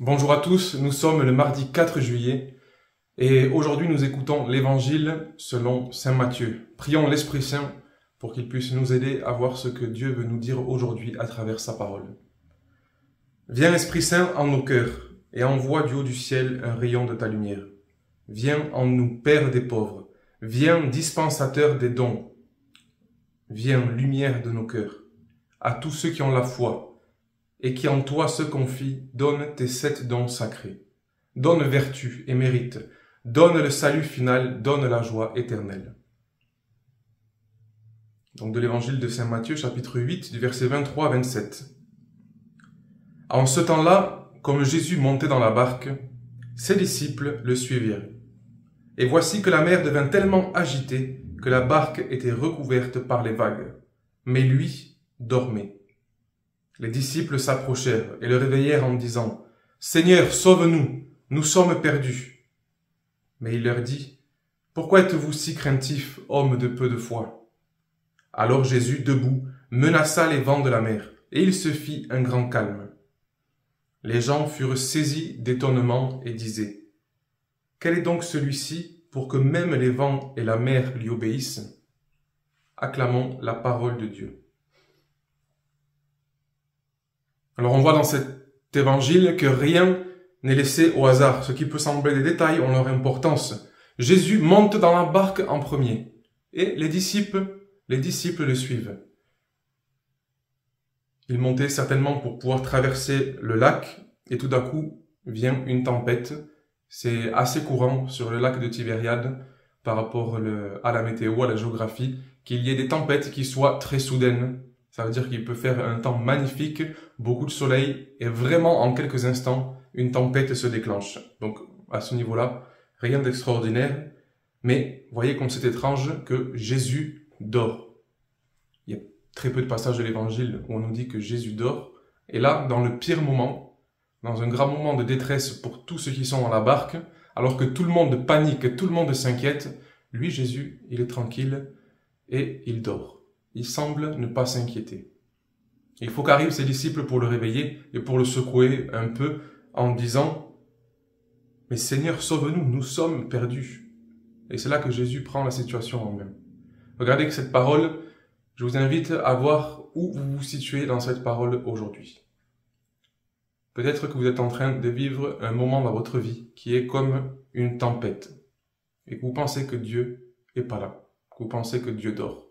Bonjour à tous, nous sommes le mardi 4 juillet et aujourd'hui nous écoutons l'évangile selon saint Matthieu. Prions l'Esprit Saint pour qu'il puisse nous aider à voir ce que Dieu veut nous dire aujourd'hui à travers sa parole. Viens Esprit Saint en nos cœurs et envoie du haut du ciel un rayon de ta lumière. Viens en nous, Père des pauvres, viens dispensateur des dons, viens lumière de nos cœurs. À tous ceux qui ont la foi et qui en toi se confient, donne tes 7 dons sacrés. Donne vertu et mérite, donne le salut final, donne la joie éternelle. Donc de l'évangile de saint Matthieu, chapitre 8, du verset 23 à 27. En ce temps-là, comme Jésus montait dans la barque, ses disciples le suivirent. Et voici que la mer devint tellement agitée que la barque était recouverte par les vagues. Mais lui dormait. Les disciples s'approchèrent et le réveillèrent en disant « Seigneur, sauve-nous, nous sommes perdus. » Mais il leur dit « Pourquoi êtes-vous si craintifs, hommes de peu de foi ?» Alors Jésus, debout, menaça les vents de la mer, et il se fit un grand calme. Les gens furent saisis d'étonnement et disaient « Quel est donc celui-ci pour que même les vents et la mer lui obéissent ?» Acclamons la parole de Dieu. Alors on voit dans cet évangile que rien n'est laissé au hasard. Ce qui peut sembler des détails ont leur importance. Jésus monte dans la barque en premier et les disciples le suivent. Il montait certainement pour pouvoir traverser le lac et tout d'un coup vient une tempête. C'est assez courant sur le lac de Tibériade par rapport à la météo, à la géographie, qu'il y ait des tempêtes qui soient très soudaines. Ça veut dire qu'il peut faire un temps magnifique, beaucoup de soleil, et vraiment en quelques instants, une tempête se déclenche. Donc à ce niveau-là, rien d'extraordinaire, mais voyez comme c'est étrange que Jésus dort. Il y a très peu de passages de l'évangile où on nous dit que Jésus dort, et là, dans le pire moment, dans un grand moment de détresse pour tous ceux qui sont dans la barque, alors que tout le monde panique, tout le monde s'inquiète, lui, Jésus, il est tranquille et il dort. Il semble ne pas s'inquiéter. Il faut qu'arrivent ses disciples pour le réveiller et pour le secouer un peu en disant « Mais Seigneur, sauve-nous, nous sommes perdus. » Et c'est là que Jésus prend la situation en main. Regardez que cette parole, je vous invite à voir où vous vous situez dans cette parole aujourd'hui. Peut-être que vous êtes en train de vivre un moment dans votre vie qui est comme une tempête et que vous pensez que Dieu n'est pas là, que vous pensez que Dieu dort.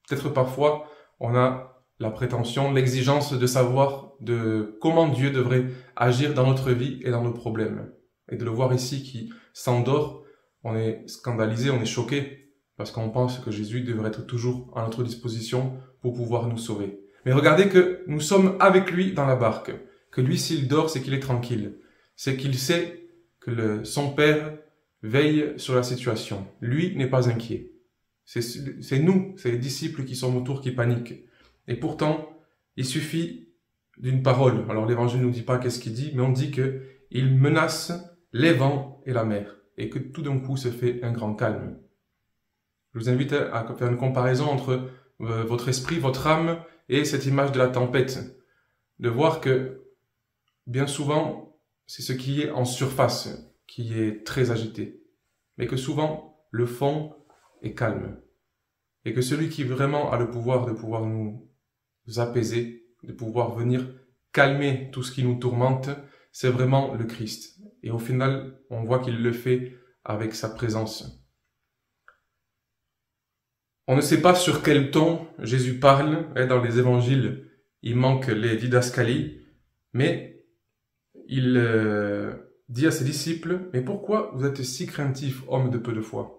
Peut-être parfois, on a la prétention, l'exigence de savoir de comment Dieu devrait agir dans notre vie et dans nos problèmes. Et de le voir ici qui s'endort, on est scandalisé, on est choqué, parce qu'on pense que Jésus devrait être toujours à notre disposition pour pouvoir nous sauver. Mais regardez que nous sommes avec lui dans la barque, que lui s'il dort, c'est qu'il est tranquille. C'est qu'il sait que son Père veille sur la situation. Lui n'est pas inquiet. C'est nous, c'est les disciples qui sont autour qui paniquent. Et pourtant, il suffit d'une parole. Alors l'évangile ne nous dit pas qu'est-ce qu'il dit, mais on dit que il menace les vents et la mer. Et que tout d'un coup se fait un grand calme. Je vous invite à faire une comparaison entre votre esprit, votre âme et cette image de la tempête. De voir que, bien souvent, c'est ce qui est en surface qui est très agité. Mais que souvent, le fond est calme. Et que celui qui vraiment a le pouvoir de pouvoir nous apaiser, de pouvoir venir calmer tout ce qui nous tourmente, c'est vraiment le Christ. Et au final, on voit qu'il le fait avec sa présence. On ne sait pas sur quel ton Jésus parle. Dans les évangiles, il manque les didascalies, mais il dit à ses disciples, « Mais pourquoi vous êtes si craintifs, hommes de peu de foi ?»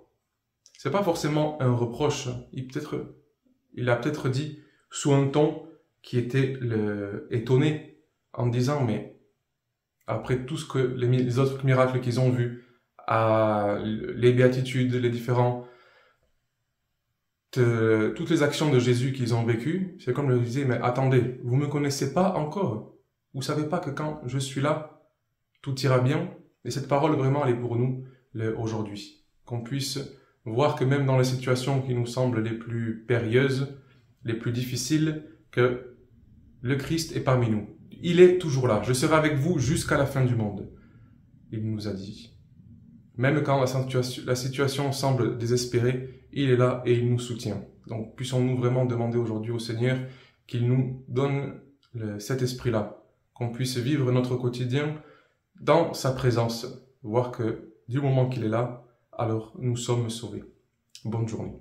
C'est pas forcément un reproche. Il a peut-être dit sous un ton qui était étonné en disant mais après tout ce que les autres miracles qu'ils ont vus, les béatitudes, les toutes les actions de Jésus qu'ils ont vécues, c'est comme je disais mais attendez, vous me connaissez pas encore. Vous savez pas que quand je suis là, tout ira bien. Et cette parole vraiment elle est pour nous aujourd'hui, qu'on puisse voir que même dans les situations qui nous semblent les plus périlleuses, les plus difficiles, que le Christ est parmi nous. Il est toujours là. Je serai avec vous jusqu'à la fin du monde. Il nous a dit. Même quand la situation semble désespérée, il est là et il nous soutient. Donc puissons-nous vraiment demander aujourd'hui au Seigneur qu'il nous donne cet esprit-là, qu'on puisse vivre notre quotidien dans sa présence, voir que du moment qu'il est là, alors nous sommes sauvés. Bonne journée.